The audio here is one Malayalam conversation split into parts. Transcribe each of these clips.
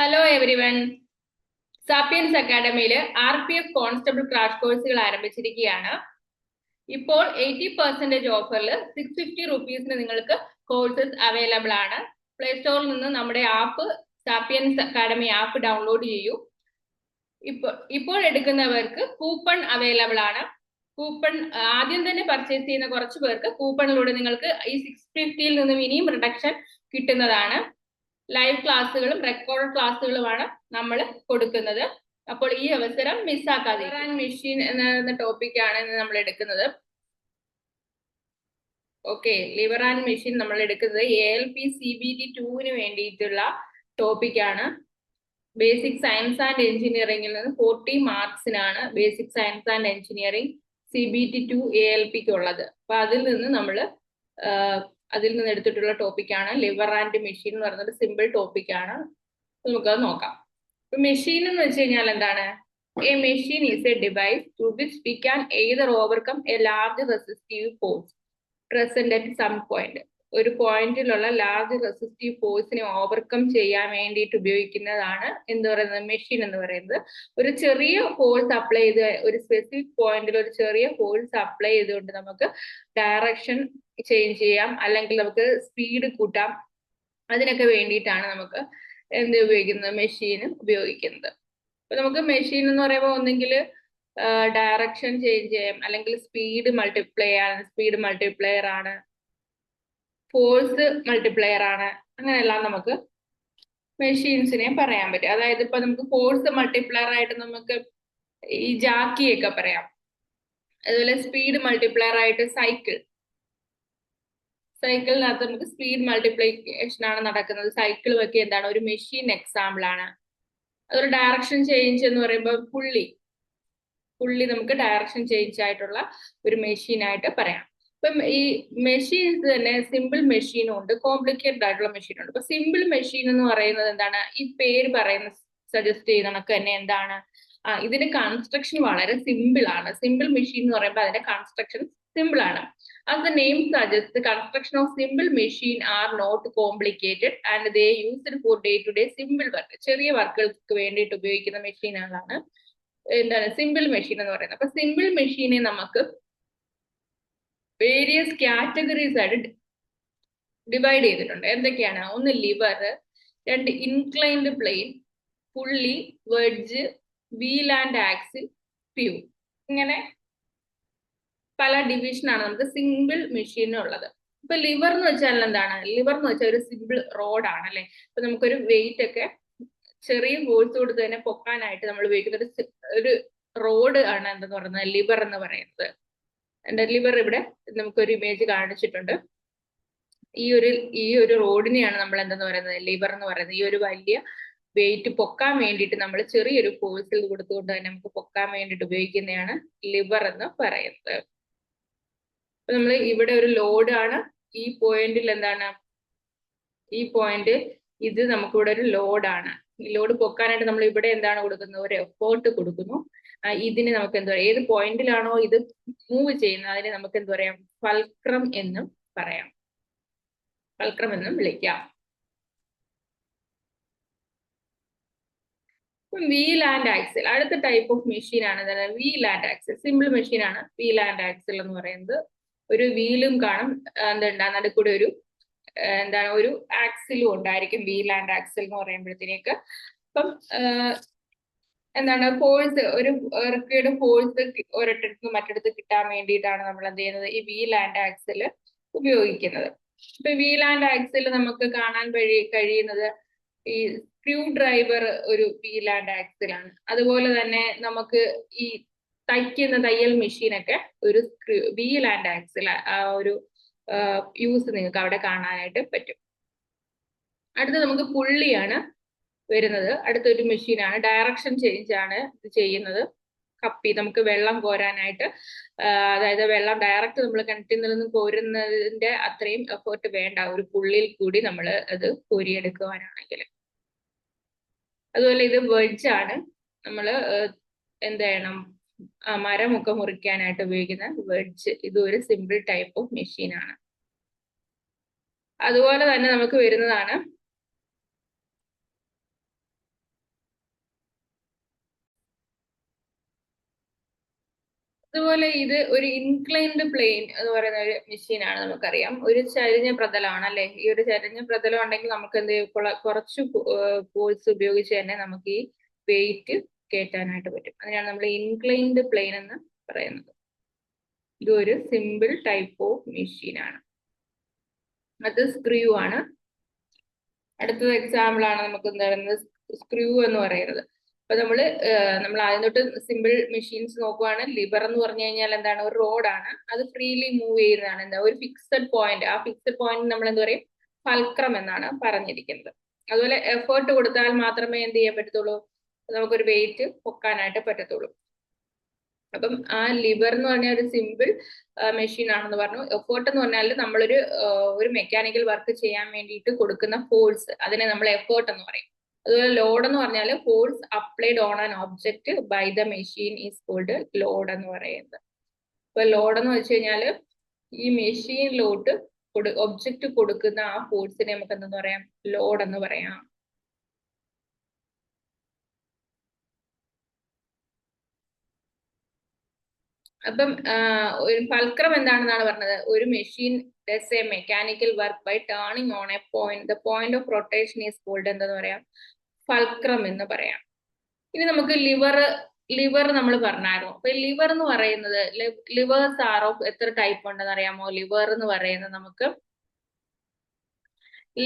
Hello everyone. സാപ്പിയൻസ് അക്കാഡമിയിൽ RPF കോൺസ്റ്റബിൾ ക്രാഷ് കോഴ്സുകൾ ആരംഭിച്ചിരിക്കുകയാണ്. ഇപ്പോൾ 80% ഓഫറിൽ 650 റുപ്പീസിന് നിങ്ങൾക്ക് കോഴ്സസ് അവൈലബിൾ ആണ്. പ്ലേ സ്റ്റോറിൽ നിന്ന് നമ്മുടെ app sapiens academy app download ചെയ്യൂ. ഇപ്പോൾ എടുക്കുന്നവർക്ക് കൂപ്പൺ അവൈലബിൾ ആണ്. കൂപ്പൺ ആദ്യം തന്നെ പർച്ചേസ് ചെയ്യുന്ന കുറച്ച് പേർക്ക് കൂപ്പണിലൂടെ നിങ്ങൾക്ക് ഈ 650യിൽ നിന്നും ഇനിയും റിഡക്ഷൻ കിട്ടുന്നതാണ്. ലൈവ് ക്ലാസ്സുകളും റെക്കോർഡ് ക്ലാസ്സുകളുമാണ് നമ്മൾ കൊടുക്കുന്നത്. അപ്പോൾ ഈ അവസരം മിസ്സാക്കാതെ. ലിവർ ആൻഡ് മെഷീൻ എന്ന ടോപ്പിക്കാണ് നമ്മൾ എടുക്കുന്നത്. ഓക്കെ, ലിവർ ആൻഡ് മെഷീൻ നമ്മൾ എടുക്കുന്നത് ALP CBT 2 വേണ്ടിയിട്ടുള്ള ടോപ്പിക്കാണ്. ബേസിക് സയൻസ് ആൻഡ് എഞ്ചിനീയറിംഗിൽ നിന്ന് 40 മാർക്സിനാണ് basic science and engineering CBT 2 ALPക്ക് ഉള്ളത്. അപ്പൊ അതിൽ നിന്ന് എടുത്തിട്ടുള്ള ടോപ്പിക്കാണ് ലിവർ ആൻഡ് മെഷീൻ എന്ന് പറയുന്നത്. സിമ്പിൾ ടോപ്പിക്കാണ്, നമുക്കത് നോക്കാം. മെഷീൻ എന്ന് വെച്ച് കഴിഞ്ഞാൽ എന്താണ്? A machine is a device to which we can either overcome a large resistive force present at some point. ഒരു പോയിന്റിലുള്ള ലാർജ് റെസിസ്റ്റീവ് ഫോഴ്സിനെ ഓവർകം ചെയ്യാൻ വേണ്ടിയിട്ട് ഉപയോഗിക്കുന്നതാണ് എന്ത് പറയുന്നത്? മെഷീൻ എന്ന് പറയുന്നത്. ഒരു ചെറിയ ഫോഴ്സ് അപ്ലൈ ചെയ്ത് ഒരു സ്പെസിഫിക് പോയിന്റിൽ ഒരു ചെറിയ ഫോഴ്സ് അപ്ലൈ ചെയ്തുകൊണ്ട് നമുക്ക് ഡയറക്ഷൻ ചേഞ്ച് ചെയ്യാം, അല്ലെങ്കിൽ നമുക്ക് സ്പീഡ് കൂട്ടാം. അതിനൊക്കെ വേണ്ടിയിട്ടാണ് നമുക്ക് എന്ത് ഉപയോഗിക്കുന്നത്? മെഷീൻ ഉപയോഗിക്കുന്നത്. അപ്പൊ നമുക്ക് മെഷീൻ എന്ന് പറയുമ്പോൾ ഒന്നെങ്കിൽ ഡയറക്ഷൻ ചേഞ്ച് ചെയ്യാം, അല്ലെങ്കിൽ സ്പീഡ് മൾട്ടിപ്ലയർ ആണ്, ഫോഴ്സ് മൾട്ടിപ്ലയർ ആണ്. അങ്ങനെയെല്ലാം നമുക്ക് മെഷീൻസിനെ പറയാൻ പറ്റും. അതായത് ഇപ്പൊ നമുക്ക് ഫോഴ്സ് മൾട്ടിപ്ലയർ ആയിട്ട് നമുക്ക് ഈ ജാക്കിയൊക്കെ പറയാം. അതുപോലെ സ്പീഡ് മൾട്ടിപ്ലയർ ആയിട്ട് സൈക്കിളിനകത്ത് നമുക്ക് സ്പീഡ് മൾട്ടിപ്ലിക്കേഷൻ ആണ് നടക്കുന്നത്. സൈക്കിൾ ഒക്കെ എന്താണ്? ഒരു മെഷീൻ എക്സാമ്പിൾ ആണ്. അതൊരു ഡയറക്ഷൻ ചേഞ്ച് എന്ന് പറയുമ്പോൾ പുള്ളി നമുക്ക് ഡയറക്ഷൻ ചേഞ്ച് ആയിട്ടുള്ള ഒരു മെഷീൻ ആയിട്ട് പറയാം. ഇപ്പം ഈ മെഷീൻസ് തന്നെ സിമ്പിൾ മെഷീനും ഉണ്ട്, കോംപ്ലിക്കേറ്റഡ് ആയിട്ടുള്ള മെഷീനും ഉണ്ട്. ഇപ്പൊ സിമ്പിൾ മെഷീൻ എന്ന് പറയുന്നത് എന്താണ്? ഈ പേര് പറയുന്ന സജസ്റ്റ് ചെയ്യുന്ന കണക്ക് തന്നെ എന്താണ്? ഇതിന്റെ കൺസ്ട്രക്ഷൻ വളരെ സിമ്പിൾ ആണ്. സിമ്പിൾ മെഷീൻ എന്ന് പറയുമ്പോൾ അതിന്റെ കൺസ്ട്രക്ഷൻ സിമ്പിൾ ആണ്. As the name suggests, the construction of simple machine are not complicated and they used for day-to-day simple work. ചെറിയ വർക്കുകൾക്ക് വേണ്ടിയിട്ട് ഉപയോഗിക്കുന്ന മെഷീനുകളാണ് എന്താണ് സിമ്പിൾ മെഷീൻ എന്ന് പറയുന്നത്. അപ്പൊ സിമ്പിൾ മെഷീനെ നമുക്ക് വേരിയസ് കാറ്റഗറീസ് ആയിട്ട് ഡിവൈഡ് ചെയ്തിട്ടുണ്ട്. എന്തൊക്കെയാണ്? ഒന്ന് ലിവർ, രണ്ട് inclined plane, pulley, wedge, wheel and axle, screw. ഇങ്ങനെ പല ഡിവിഷനാണ് നമുക്ക് സിമ്പിൾ മെഷീനുള്ളത്. ഇപ്പൊ ലിവർ എന്ന് വെച്ചാൽ എന്താണ്? ലിവർ എന്ന് വെച്ചാൽ ഒരു സിമ്പിൾ റോഡാണ് അല്ലെ. ഇപ്പൊ നമുക്കൊരു വെയിറ്റ് ഒക്കെ ചെറിയ ഫോഴ്സ് കൊടുത്ത് തന്നെ പൊക്കാനായിട്ട് നമ്മൾ ഉപയോഗിക്കുന്ന ഒരു റോഡ് ആണ് എന്തെന്ന് പറയുന്നത് ലിവർ എന്ന് പറയുന്നത്. എന്റെ ലിവർ ഇവിടെ നമുക്കൊരു ഇമേജ് കാണിച്ചിട്ടുണ്ട്. ഈ ഒരു റോഡിനെയാണ് നമ്മൾ എന്തെന്ന് പറയുന്നത്? ലിവർ എന്ന് പറയുന്നത്. ഈ ഒരു വലിയ വെയിറ്റ് പൊക്കാൻ വേണ്ടിയിട്ട് നമ്മൾ ചെറിയൊരു ഫോഴ്സിൽ കൊടുത്തുകൊണ്ട് തന്നെ നമുക്ക് പൊക്കാൻ വേണ്ടിയിട്ട് ഉപയോഗിക്കുന്നതാണ് ലിവർ എന്ന് പറയുന്നത്. അപ്പൊ നമ്മൾ ഇവിടെ ഒരു ലോഡ് ആണ്. ഈ പോയിന്റിൽ എന്താണ്? ഈ പോയിന്റ് ഇത് നമുക്കിവിടെ ഒരു ലോഡാണ്. ഈ ലോഡ് പൊക്കാനായിട്ട് നമ്മൾ ഇവിടെ എന്താണ് കൊടുക്കുന്നത്? ഒരു എഫേർട്ട് കൊടുക്കുന്നു. ഇതിന് നമുക്ക് എന്താ പറയുക? ഏത് പോയിന്റിലാണോ ഇത് മൂവ് ചെയ്യുന്നത് അതിനെ നമുക്ക് എന്താ പറയാം? ഫൾക്രം എന്നും പറയാം, ഫൾക്രം എന്നും വിളിക്കാം. വീൽ ആൻഡ് ആക്സിൽ അടുത്ത ടൈപ്പ് ഓഫ് മെഷീൻ ആണ്. Wheel and axle. Simple machine ആണ് വീൽ ആൻഡ് ആക്സിൽ എന്ന് പറയുന്നത്. ഒരു വീലും കാണും, നടുക്കൂടെ ഒരു ഒരു ആക്സിലും ഉണ്ടായിരിക്കും. വീൽ ആൻഡ് ആക്സിൽ എന്ന് പറയുമ്പോഴത്തേക്ക് അപ്പം ഫോഴ്സ്, ഒരു റിക്വയർഡ് ഫോഴ്സ് ഒരിടത്ത് മറ്റിടത്ത് കിട്ടാൻ വേണ്ടിയിട്ടാണ് നമ്മൾ എന്ത് ചെയ്യുന്നത്? ഈ വീൽ ആൻഡ് ആക്സിൽ ഉപയോഗിക്കുന്നത്. ഇപ്പൊ വീൽ ആൻഡ് ആക്സിൽ നമുക്ക് കാണാൻ കഴിയുന്നത് ഈ സ്ക്രൂ ഡ്രൈവർ ഒരു വീൽ ആൻഡ് ആക്സിലാണ്. അതുപോലെ തന്നെ നമുക്ക് ഈ തയ്യൽ മെഷീനൊക്കെ ഒരു വീൽ ആൻഡ് ആക്സിൽ ഒരു യൂസ് നിങ്ങൾക്ക് അവിടെ കാണാനായിട്ട് പറ്റും. അടുത്ത നമുക്ക് പുള്ളിയാണ് വരുന്നത്. അടുത്തൊരു മെഷീനാണ്. ഡയറക്ഷൻ ചേഞ്ച് ആണ് ഇത് ചെയ്യുന്നത്. നമുക്ക് വെള്ളം കോരാനായിട്ട്, അതായത് വെള്ളം ഡയറക്റ്റ് നമ്മൾ കിണറ്റിൽ നിന്ന് കോരുന്നതിന്റെ അത്രയും എഫേർട്ട് വേണ്ട ഒരു പുള്ളിയിൽ കൂടി നമ്മൾ അത് കോരിയെടുക്കുവാനാണെങ്കിൽ. അതുപോലെ ഇത് വെഡ്ജ് ആണ്. നമ്മൾ എന്ത് ചെയ്യണം? മരമൊക്കെ മുറിക്കാനായിട്ട് ഉപയോഗിക്കുന്ന വെഡ്ജ്. ഇതും ഒരു സിമ്പിൾ ടൈപ്പ് ഓഫ് മെഷീൻ ആണ്. അതുപോലെ തന്നെ നമുക്ക് വരുന്നതാണ് അതുപോലെ ഇത് ഒരു ഇൻക്ലൈൻഡ് പ്ലെയിൻ എന്ന് പറയുന്ന ഒരു മെഷീനാണ്, നമുക്കറിയാം. ഒരു ചരിഞ്ഞ പ്രതലമാണ് അല്ലെ. ഈ ഒരു ചരിഞ്ഞ പ്രതലം ഉണ്ടെങ്കിൽ നമുക്ക് എന്ത് കുറച്ച് ഫോഴ്സ് ഉപയോഗിച്ച് തന്നെ നമുക്ക് ഈ വെയിറ്റ് കയറ്റാനായിട്ട് പറ്റും. അതിനാണ് നമ്മൾ ഇൻക്ലൈൻഡ് പ്ലെയിൻ എന്ന് പറയുന്നത്. ഇതൊരു സിമ്പിൾ ടൈപ്പ് ഓഫ് മെഷീനാണ്. അത് സ്ക്രൂ ആണ്. അടുത്തത് എക്സാമ്പിൾ ആണ് നമുക്ക് എന്താ പറയുന്നത്, സ്ക്രൂ എന്ന് പറയുന്നത്. അപ്പൊ നമ്മൾ ആദ്യം തൊട്ട് സിമ്പിൾ മെഷീൻസ് നോക്കുവാണ്. ലിവർ എന്ന് പറഞ്ഞു കഴിഞ്ഞാൽ എന്താണ്, ഒരു റോഡാണ്. അത് ഫ്രീലി മൂവ് ചെയ്യുന്നതാണ്. എന്താ, ഒരു ഫിക്സഡ് പോയിന്റ്. ആ ഫിക്സഡ് പോയിന്റ് നമ്മൾ എന്താ പറയും, ഫൾക്രം എന്നാണ് പറഞ്ഞിരിക്കുന്നത്. അതുപോലെ എഫേർട്ട് കൊടുത്താൽ മാത്രമേ എന്ത് ചെയ്യാൻ പറ്റത്തുള്ളൂ, നമുക്കൊരു വെയിറ്റ് പൊക്കാനായിട്ട് പറ്റത്തുള്ളൂ. അപ്പം ആ ലിവർ എന്ന് പറഞ്ഞ ഒരു സിമ്പിൾ മെഷീൻ ആണെന്ന് പറഞ്ഞു. എഫേർട്ട് എന്ന് പറഞ്ഞാൽ നമ്മളൊരു മെക്കാനിക്കൽ വർക്ക് ചെയ്യാൻ വേണ്ടിയിട്ട് കൊടുക്കുന്ന ഫോഴ്സ്, അതിനെ നമ്മൾ എഫേർട്ട് എന്ന് പറയും. അതുപോലെ ലോഡ് എന്ന് പറഞ്ഞാൽ force applied on an object by the machine is called load എന്ന് പറയുന്നത്. അപ്പൊ ലോഡ് എന്ന് വെച്ച് കഴിഞ്ഞാൽ ഈ മെഷീനിലോട്ട് ഒബ്ജക്റ്റ് കൊടുക്കുന്ന ആ ഫോഴ്സിനെ നമുക്ക് എന്തെന്ന് പറയാം, ലോഡ് എന്ന് പറയാം. അപ്പം ഒരു ഫൾക്രം എന്താണെന്നാണ് പറഞ്ഞത്, ഒരു machine does a mechanical work by turning on a point. The point of rotation is called എന്തെന്ന് പറയാം, ഫൾക്രം എന്ന് പറയാം. ഇനി നമുക്ക് ലിവർ നമ്മൾ പറഞ്ഞായിരുന്നു. അപ്പൊ ലിവർ എന്ന് പറയുന്നത്, ലിവേഴ്സ് ആർ ഓഫ് എത്ര ടൈപ്പ് ഉണ്ടെന്ന് അറിയാമോ? ലിവർ എന്ന് പറയുന്നത് നമുക്ക്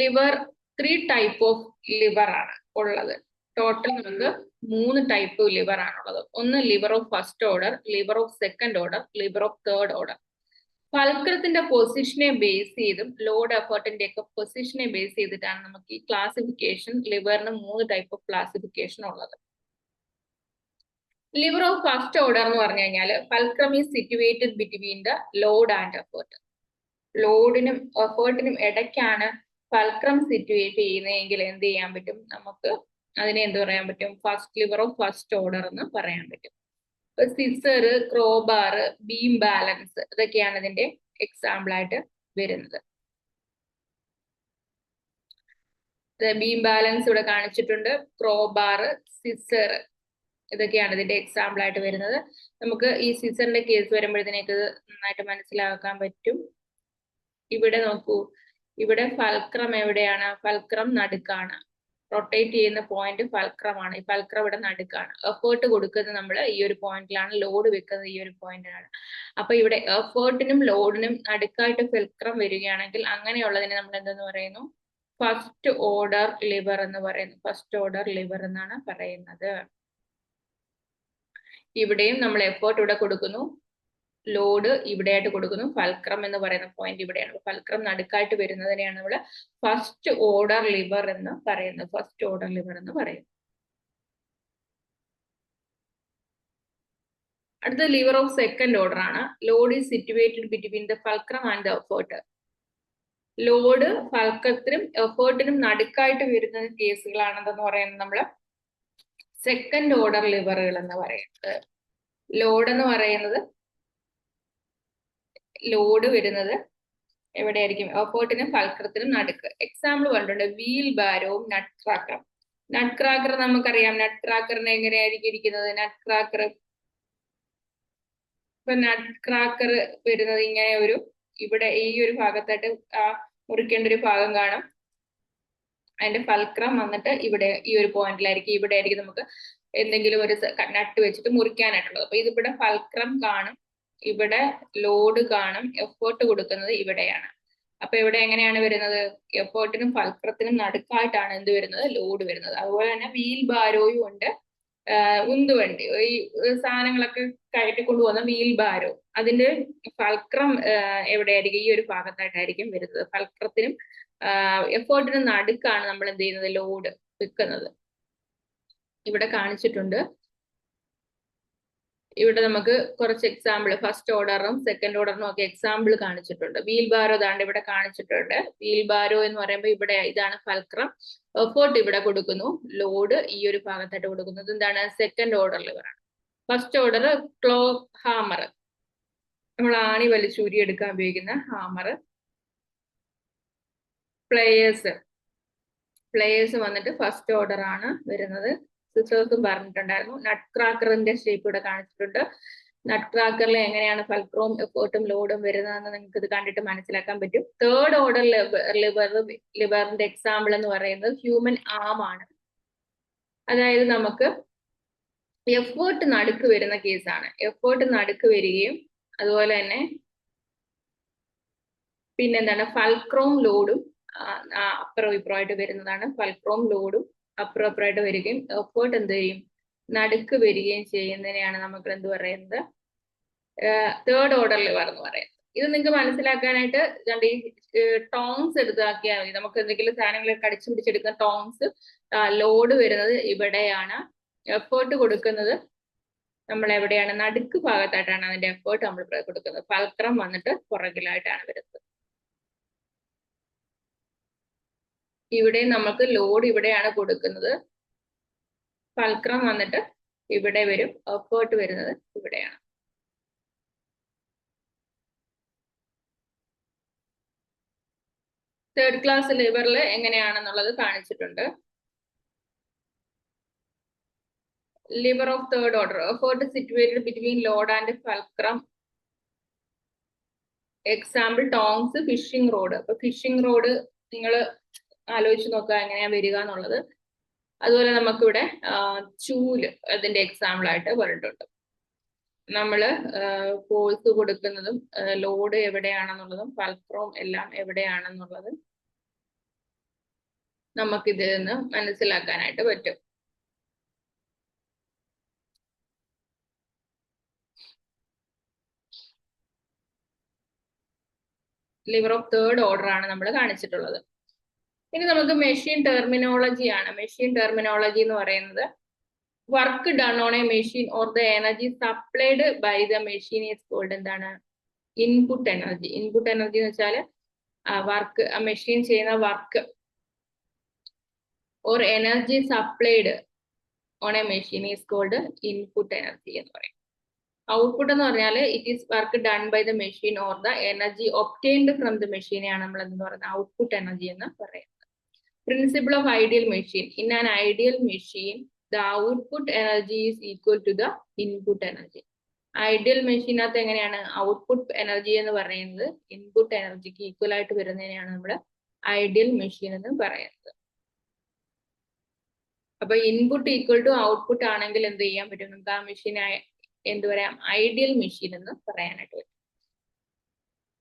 ലിവർ 3 ടൈപ്പ് ഓഫ് ലിവർ ആണ് ഉള്ളത്. ടോട്ടൽ നമുക്ക് 3 ടൈപ്പ് ലിവർ ആണുള്ളത്. ഒന്ന് lever of first order, lever of second order, lever of third order. ഫൾക്രത്തിന്റെ പൊസിഷനെ ബേസ് ചെയ്തും ലോഡ് എഫേർട്ടിന്റെ ഒക്കെ പൊസിഷനെ ബേസ് ചെയ്തിട്ടാണ് നമുക്ക് ഈ ക്ലാസിഫിക്കേഷൻ, ലിവറിന് 3 ടൈപ്പ് ഓഫ് ക്ലാസിഫിക്കേഷൻ ഉള്ളത്. ലിവർ ഓഫ് ഫസ്റ്റ് ഓർഡർ എന്ന് പറഞ്ഞു കഴിഞ്ഞാൽ fulcrum is situated between the load and effort. ലോഡിനും എഫേർട്ടിനും ഇടയ്ക്കാണ് ഫൾക്രം സിറ്റുവേറ്റ് ചെയ്യുന്നതെങ്കിൽ എന്ത് ചെയ്യാൻ പറ്റും, നമുക്ക് അതിനെ എന്ത് പറയാൻ പറ്റും, first liver of first order എന്ന് പറയാൻ പറ്റും. സിസർ, ക്രോബാർ, ബീം ബാലൻസ്, ഇതൊക്കെയാണ് ഇതിന്റെ എക്സാമ്പിൾ ആയിട്ട് വരുന്നത്. ബീം ബാലൻസ് ഇവിടെ കാണിച്ചിട്ടുണ്ട്. ക്രോബാർ, സിസർ, ഇതൊക്കെയാണ് ഇതിന്റെ എക്സാമ്പിൾ ആയിട്ട് വരുന്നത്. നമുക്ക് ഈ സിസറിന്റെ കേസ് വരുമ്പോഴത്തേക്ക് നന്നായിട്ട് മനസ്സിലാക്കാൻ പറ്റും. ഇവിടെ നോക്കൂ, ഇവിടെ ഫൾക്രം എവിടെയാണ്? ഫൾക്രം നടുക്കാണ്. റൊട്ടേറ്റ് ചെയ്യുന്ന പോയിന്റ് ഫൾക്രമാണ്. ഈ ഫൾക്രം ഇവിടെ നടുക്കാണ്. എഫേർട്ട് കൊടുക്കുന്നത് നമ്മൾ ഈ ഒരു പോയിന്റിലാണ്, ലോഡ് വെക്കുന്നത് ഈ ഒരു പോയിന്റിലാണ്. അപ്പൊ ഇവിടെ എഫേർട്ടിനും ലോഡിനും നടുക്കായിട്ട് ഫൾക്രം വരികയാണെങ്കിൽ അങ്ങനെയുള്ളതിനെ നമ്മൾ എന്തെന്ന് പറയുന്നു, ഫസ്റ്റ് ഓർഡർ ലിവർ എന്ന് പറയുന്നു. ഫസ്റ്റ് ഓർഡർ ലിവർ എന്നാണ് പറയുന്നത്. ഇവിടെയും നമ്മൾ എഫേർട്ട് ഇവിടെ കൊടുക്കുന്നു, ലോഡ് ഇവിടെയായിട്ട് കൊടുക്കുന്നു. ഫൾക്രം എന്ന് പറയുന്ന പോയിന്റ് ഇവിടെയാണ്. ഫൾക്രം നടുക്കായിട്ട് വരുന്നതിനെയാണ് നമ്മൾ ഫസ്റ്റ് ഓർഡർ ലിവർ എന്ന് പറയുന്നത്. ഫസ്റ്റ് ഓർഡർ ലിവർ എന്ന് പറയുന്നത്. അടുത്ത ലിവർ ഓഫ് സെക്കൻഡ് ഓർഡർ ആണ്. Load is situated between the fulcrum and the effort. Load ഫൾക്രത്തിനും എഫേർട്ടിനും നടുക്കായിട്ട് വരുന്ന കേസുകളാണെന്ന് പറയുന്നത് നമ്മൾ സെക്കൻഡ് ഓർഡർ ലിവറുകൾ എന്ന് പറയുന്നത്. ലോഡ് എന്ന് പറയുന്നത്, ലോഡ് വരുന്നത് എവിടെയായിരിക്കും? എഫേർട്ടിനും ഫൾക്രത്തിനും നടുക്ക്. എക്സാമ്പിൾ പറഞ്ഞിട്ടുണ്ട്, വീൽ ബാരോവും നട്ട് ക്രാക്കറും. നട്ട് ക്രാക്കർ നമുക്കറിയാം. നട്ട് ക്രാക്കറിന് എങ്ങനെയായിരിക്കും ഇരിക്കുന്നത്? നട്ട് ക്രാക്കർ, ഇപ്പൊ നട്ട് ക്രാക്കർ വരുന്നത് ഇങ്ങനെ ഒരു, ഇവിടെ ഈ ഒരു ഭാഗത്തായിട്ട് മുറിക്കേണ്ട ഒരു ഭാഗം കാണും. അതിന്റെ ഫൾക്രം വന്നിട്ട് ഇവിടെ ഈ ഒരു പോയിന്റിലായിരിക്കും. ഇവിടെ ആയിരിക്കും നമുക്ക് എന്തെങ്കിലും ഒരു നട്ട് വെച്ചിട്ട് മുറിക്കാനായിട്ടുള്ളത്. അപ്പൊ ഇതിവിടെ ഫൾക്രം കാണും, ഇവിടെ ലോഡ് കാണും, എഫേർട്ട് കൊടുക്കുന്നത് ഇവിടെയാണ്. അപ്പൊ ഇവിടെ എങ്ങനെയാണ് വരുന്നത്? എഫേർട്ടിനും ഫൾക്രത്തിനും നടുക്കായിട്ടാണ് എന്ത് വരുന്നത്? ലോഡ് വരുന്നത്. അതുപോലെ തന്നെ വീൽ ബാരോയും ഉണ്ട്. ഉന്തുവണ്ടി, ഈ സാധനങ്ങളൊക്കെ കയറ്റി കൊണ്ടുപോകുന്ന വീൽ ബാരോ, അതിന്റെ ഫൾക്രം എവിടെയായിരിക്കും? ഈ ഒരു ഭാഗത്തായിട്ടായിരിക്കും വരുന്നത്. ഫൾക്രത്തിനും എഫേർട്ടിനും നടുക്കാണ് നമ്മൾ എന്ത് ചെയ്യുന്നത്? ലോഡ് വെക്കുന്നത്. ഇവിടെ കാണിച്ചിട്ടുണ്ട്. ഇവിടെ നമുക്ക് കുറച്ച് എക്സാമ്പിൾ, ഫസ്റ്റ് ഓർഡറും സെക്കൻഡ് ഓർഡറിനും ഒക്കെ എക്സാമ്പിൾ കാണിച്ചിട്ടുണ്ട്. വീൽ ബാരോ ദാണ്ട് ഇവിടെ കാണിച്ചിട്ടുണ്ട്. വീൽ ബാരോ എന്ന് പറയുമ്പോൾ ഇവിടെ ഇതാണ് ഫൾക്രം. എഫേർട്ട് ഇവിടെ കൊടുക്കുന്നു, ലോഡ് ഈ ഒരു ഭാഗത്തായിട്ട് കൊടുക്കുന്നത് എന്താണ്? സെക്കൻഡ് ഓർഡർ ലിവറാണ്. ഫസ്റ്റ് ഓർഡർ ക്ലോ ഹാമർ, നമ്മൾ ആണി വലിച്ചൂരി എടുക്കാൻ ഉപയോഗിക്കുന്ന ഹാമർ. പ്ലേയേഴ്സ് വന്നിട്ട് ഫസ്റ്റ് ഓർഡർ ആണ് വരുന്നത്. സിസേഴ്സും പറഞ്ഞിട്ടുണ്ടായിരുന്നു. നട്ട് ക്രാക്കറിന്റെ ഷേപ്പ് ഇവിടെ കാണിച്ചിട്ടുണ്ട്. നട്ട് ക്രാക്കറിൽ എങ്ങനെയാണ് ഫൾക്രോം എഫേർട്ടും ലോഡും വരുന്നതെന്ന് നിങ്ങൾക്ക് ഇത് കണ്ടിട്ട് മനസ്സിലാക്കാൻ പറ്റും. തേർഡ് ഓർഡർ ലിവറിന്റെ എക്സാമ്പിൾ എന്ന് പറയുന്നത് ഹ്യൂമൻ ആം ആണ്. അതായത് നമുക്ക് എഫേർട്ട് നടുക്ക് വരുന്ന കേസാണ്. എഫേർട്ട് നടുക്ക് വരികയും അതുപോലെ തന്നെ പിന്നെന്താണ് ഫൾക്രോം ലോഡും അപ്പുറം ഇപ്പുറമായിട്ട് വരുന്നതാണ്. ഫൾക്രോം ലോഡും അപ്പുറം ഇപ്പുറമായിട്ട് വരികയും എഫേർട്ട് എന്ത് ചെയ്യും, നടുക്ക് വരികയും ചെയ്യുന്നതിനെയാണ് നമുക്ക് എന്ത് പറയുന്നത്, തേർഡ് ഓർഡർ ലിവർ എന്ന് പറയുന്നത്. ഇത് നിങ്ങൾക്ക് മനസ്സിലാക്കാനായിട്ട് ഈ ടോങ്സ് എടുത്താക്കിയാൽ മതി. നമുക്ക് എന്തെങ്കിലും സാധനങ്ങൾ കടിച്ചു പിടിച്ചെടുക്കുന്ന ടോങ്സ്, ലോഡ് വരുന്നത് ഇവിടെയാണ്, എഫേർട്ട് കൊടുക്കുന്നത് നമ്മൾ എവിടെയാണ്, നടുക്ക് ഭാഗത്തായിട്ടാണ് അതിന്റെ എഫേർട്ട് നമ്മൾ കൊടുക്കുന്നത്. ഫൾക്രം വന്നിട്ട് പുറകിലായിട്ടാണ് വരുന്നത്. ഇവിടെ നമുക്ക് ലോഡ് ഇവിടെയാണ് കൊടുക്കുന്നത്, ഫൾക്രം വന്നിട്ട് ഇവിടെ വരും, എഫേർട്ട് വരുന്നത് ഇവിടെയാണ്. തേർഡ് ക്ലാസ് ലിവറിൽ എങ്ങനെയാണെന്നുള്ളത് കാണിച്ചിട്ടുണ്ട്. Liver of third order, effort situated between load and fulcrum. Example tongs, fishing rod. അപ്പൊ ഫിഷിംഗ് റോഡ് നിങ്ങൾ ആലോചിച്ച് നോക്കുക എങ്ങനെയാ വരിക എന്നുള്ളത്. അതുപോലെ നമുക്കിവിടെ ചൂല് അതിന്റെ എക്സാമ്പിൾ ആയിട്ട് പറഞ്ഞിട്ടുണ്ട്. നമ്മള് ഫോഴ്സ് കൊടുക്കുന്നതും ലോഡ് എവിടെയാണെന്നുള്ളതും ഫൾക്രോം എല്ലാം എവിടെയാണെന്നുള്ളത് നമുക്കിതിൽ നിന്ന് മനസ്സിലാക്കാനായിട്ട് പറ്റും. ലിവർ ഓഫ് തേർഡ് ഓർഡർ ആണ് നമ്മൾ കാണിച്ചിട്ടുള്ളത്. ഇനി നമുക്ക് മെഷീൻ ടെർമിനോളജി ആണ്. മെഷീൻ ടെർമിനോളജി എന്ന് പറയുന്നത് work done on a machine or the energy supplied by the machine is called എന്താണ്, ഇൻപുട്ട് എനർജി. ഇൻപുട്ട് എനർജി എന്ന് വെച്ചാൽ വർക്ക്, മെഷീൻ ചെയ്യുന്ന work or energy supplied on a machine is called input energy എന്ന് പറയും. ഔട്ട്പുട്ട് എന്ന് പറഞ്ഞാൽ it is work done by the machine or the energy obtained from the മെഷീനെയാണ് നമ്മൾ എന്ന് പറയുന്നത് ഔട്ട്പുട്ട് എനർജി എന്ന് പറയുന്നത്. Principle of ideal machine. In an ideal machine the output energy is equal to the input energy. Ideal മെഷീനകത്ത് എങ്ങനെയാണ് ഔട്ട്പുട്ട് എനർജി എന്ന് പറയുന്നത് ഇൻപുട്ട് എനർജിക്ക് ഈക്വൽ ആയിട്ട് വരുന്നതിനെയാണ് നമ്മൾ ഐഡിയൽ മെഷീൻ എന്ന് പറയുന്നത്. അപ്പൊ ഇൻപുട്ട് ഈക്വൽ ടു ഔട്ട്പുട്ട് ആണെങ്കിൽ എന്ത് ചെയ്യാൻ പറ്റും, നമുക്ക് ആ മെഷീനെ എന്ത് പറയാം, ഐഡിയൽ മെഷീൻ എന്ന് പറയാനായിട്ട് പറ്റും.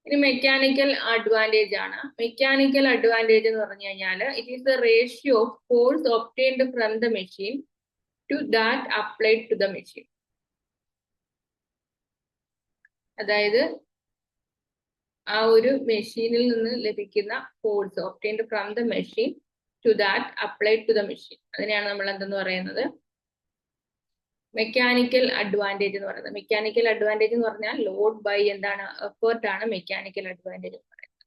ഇനി മെക്കാനിക്കൽ അഡ്വാൻറ്റേജ് ആണ്. മെക്കാനിക്കൽ അഡ്വാൻറ്റേജ് എന്ന് പറഞ്ഞു കഴിഞ്ഞാൽ it is the ratio of force obtained from the machine to that applied to the machine. അതായത് ആ ഒരു മെഷീനിൽ നിന്ന് ലഭിക്കുന്ന force obtained from the machine to that applied to the machine, അതിനെയാണ് നമ്മൾ എന്തെന്ന് പറയുന്നത് മെക്കാനിക്കൽ അഡ്വാൻറ്റേജ് എന്ന് പറയുന്നത്. മെക്കാനിക്കൽ അഡ്വാൻറ്റേജ് എന്ന് പറഞ്ഞാൽ ലോഡ് ബൈ എന്താണ്, എഫേർട്ട് ആണ് മെക്കാനിക്കൽ അഡ്വാൻറ്റേജ് എന്ന് പറയുന്നത്.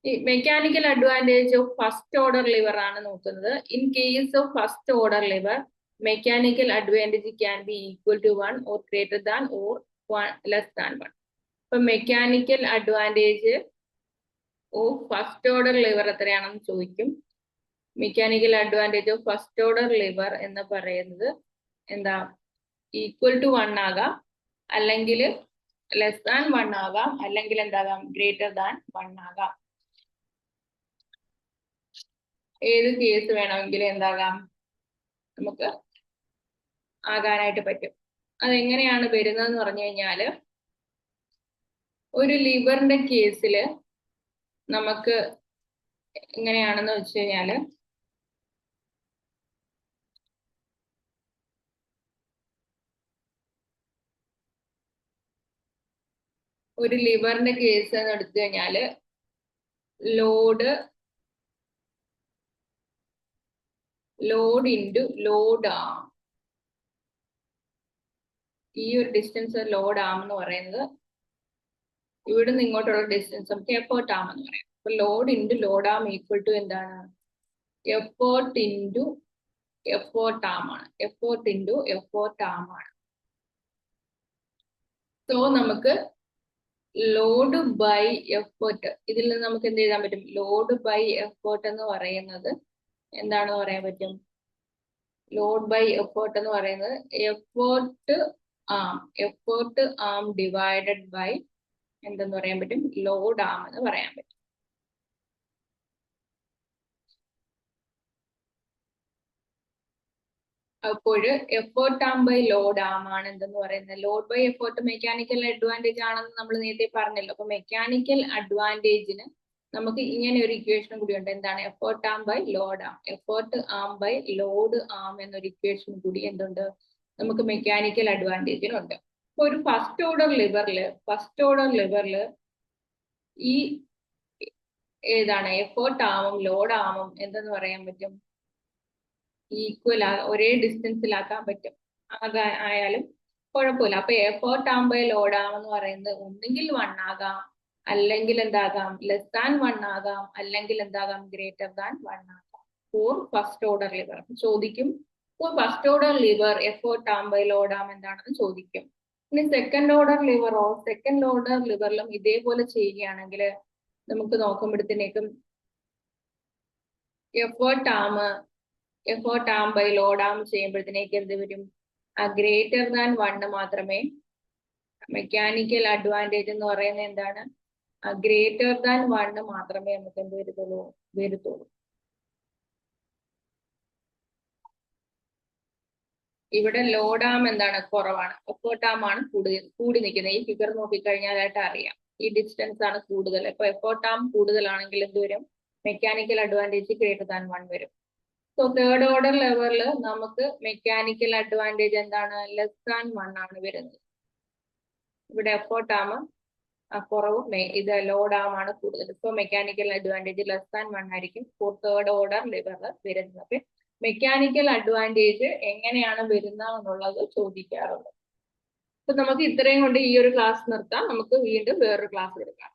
ഈ mechanical advantage of first order liver ആണ് നോക്കുന്നത്. In case of first order liver mechanical advantage can be equal to 1 or greater than or less than 1. So mechanical advantage of first order lever എത്രയാണെന്ന് ചോദിക്കും. Mechanical advantage of first order liver എന്ന് പറയുന്നത് എന്താ, ഈക്വൽ ടു 1 ആകാം, അല്ലെങ്കിൽ ലെസ് ദാൻ 1 ആകാം, അല്ലെങ്കിൽ എന്താകാം ഗ്രേറ്റർ ദാൻ 1 ആകാം. ഏത് കേസ് വേണമെങ്കിലും എന്താകാം നമുക്ക് ആകാനായിട്ട് പറ്റും. അതെങ്ങനെയാണ് വരുന്നതെന്ന് പറഞ്ഞു കഴിഞ്ഞാൽ ഒരു ലിവറിന്റെ കേസിൽ നമുക്ക് എങ്ങനെയാണെന്ന് വെച്ച് കഴിഞ്ഞാൽ ഒരു ലിവറിന്റെ കേസ് എന്ന് എടുത്തു കഴിഞ്ഞാൽ ലോഡ് ഇൻറ്റു ലോഡ് ആം, ഈ ഒരു ഡിസ്റ്റൻസ് ലോഡ് ആം എന്ന് പറയുന്നത് ഇവിടെ നിന്ന് ഇങ്ങോട്ടുള്ള ഡിസ്റ്റൻസ് നമുക്ക് എഫേർട്ട് ആം എന്ന് പറയാം. അപ്പൊ load into load arm equal to എന്താണ്, എഫേർട്ട് ഇൻറ്റു എഫേർട്ട് ആം ആണ്. എഫേർട്ട് ഇൻറ്റു എഫേർട്ട് ആം ആണ്. സോ നമുക്ക് ലോഡ് ബൈ എഫേർട്ട്, ഇതിൽ നിന്ന് നമുക്ക് എന്ത് എഴുതാൻ പറ്റും, ലോഡ് ബൈ എഫേർട്ട് എന്ന് പറയുന്നത് എന്താണെന്ന് പറയാൻ പറ്റും. ലോഡ് ബൈ എഫേർട്ട് എന്ന് പറയുന്നത് effort arm, effort arm divided by എന്തെന്ന് പറയാൻ പറ്റും, ലോഡ് ആം എന്ന് പറയാൻ പറ്റും. അപ്പോൾ effort arm by load arm ആണ് എന്തെന്ന് പറയുന്നത്. Load by effort mechanical advantage ആണെന്ന് നമ്മൾ നേരത്തെ പറഞ്ഞല്ലോ. അപ്പൊ മെക്കാനിക്കൽ അഡ്വാൻറ്റേജിന് നമുക്ക് ഇങ്ങനെ ഒരു ഇക്വേഷൻ കൂടി ഉണ്ട്. എന്താണ്? Effort arm by load arm. Effort arm by load arm എന്നൊരു ഇക്വേഷൻ കൂടി എന്തുണ്ട് നമുക്ക് മെക്കാനിക്കൽ അഡ്വാൻറ്റേജിനുണ്ട്. അപ്പൊ ഒരു ഫസ്റ്റ് ഓർഡർ ലിവറിൽ ഈ ഏതാണ് എഫേർട്ട് ആമും ലോഡ് ആമും എന്തെന്ന് പറയാൻ പറ്റും, ഈക്വൽ ഒരേ ഡിസ്റ്റൻസിലാക്കാൻ പറ്റും. ആയാലും കുഴപ്പമില്ല. അപ്പൊ effort arm by load arm എന്ന് പറയുന്നത് ഒന്നുകിൽ 1 ആകാം, അല്ലെങ്കിൽ എന്താകാം ലെസ് ദാൻ 1 ആകാം, അല്ലെങ്കിൽ എന്താകാം ഗ്രേറ്റർ ദാൻ 1 ആകാം ഫോർ ഫസ്റ്റ് ഓർഡർ ലിവർ. ചോദിക്കും for first order lever effort arm by load arm എന്താണെന്ന് ചോദിക്കും. ഇനി സെക്കൻഡ് ഓർഡർ ലിവറിലും ഇതേപോലെ ചെയ്യുകയാണെങ്കിൽ നമുക്ക് നോക്കുമ്പോഴത്തേക്കും effort arm by load arm ചെയ്യുമ്പോഴത്തേക്ക് എന്ത് വരും, ഗ്രേറ്റർ ദാൻ 1 മാത്രമേ മെക്കാനിക്കൽ അഡ്വാൻറ്റേജ് എന്ന് പറയുന്നത് എന്താണ്, ഗ്രേറ്റർ ദാൻ 1 മാത്രമേ നമുക്ക് എന്ത് വരുത്തുള്ളൂ. ഇവിടെ ലോഡ് ആം എന്താണ് കുറവാണ്, എഫേർട്ട് ആം ആണ് കൂടി നിൽക്കുന്നത്. ഈ ഫിഗർ നോക്കിക്കഴിഞ്ഞാലായിട്ട് അറിയാം ഈ ഡിസ്റ്റൻസ് ആണ് കൂടുതൽ. ഇപ്പൊ എഫേർട്ട് ആം കൂടുതലാണെങ്കിൽ എന്ത് വരും, മെക്കാനിക്കൽ അഡ്വാൻറ്റേജ് ഗ്രേറ്റർ ദാൻ 1 വരും. സോ തേർഡ് ഓർഡർ ലെവലിൽ നമുക്ക് മെക്കാനിക്കൽ അഡ്വാൻറ്റേജ് എന്താണ്, ലെസ് ദാൻ 1 ആണ് വരുന്നത്. ഇവിടെ എഫേർട്ട് ആം കുറവും ഇത് ലോഡ് ആം ആണ് കൂടുതൽ. So mechanical advantage less than 1 ആയിരിക്കും ഫോർ തേർഡ് ഓർഡർ ലെവലിൽ വരുന്നത്. അപ്പൊ മെക്കാനിക്കൽ അഡ്വാൻറ്റേജ് എങ്ങനെയാണ് വരുന്നത് എന്നുള്ളത് ചോദിക്കാറുണ്ട്. അപ്പൊ നമുക്ക് ഇത്രയും കൊണ്ട് ഈ ഒരു ക്ലാസ് നിർത്താം. നമുക്ക് വീണ്ടും വേറൊരു ക്ലാസ് എടുക്കാം.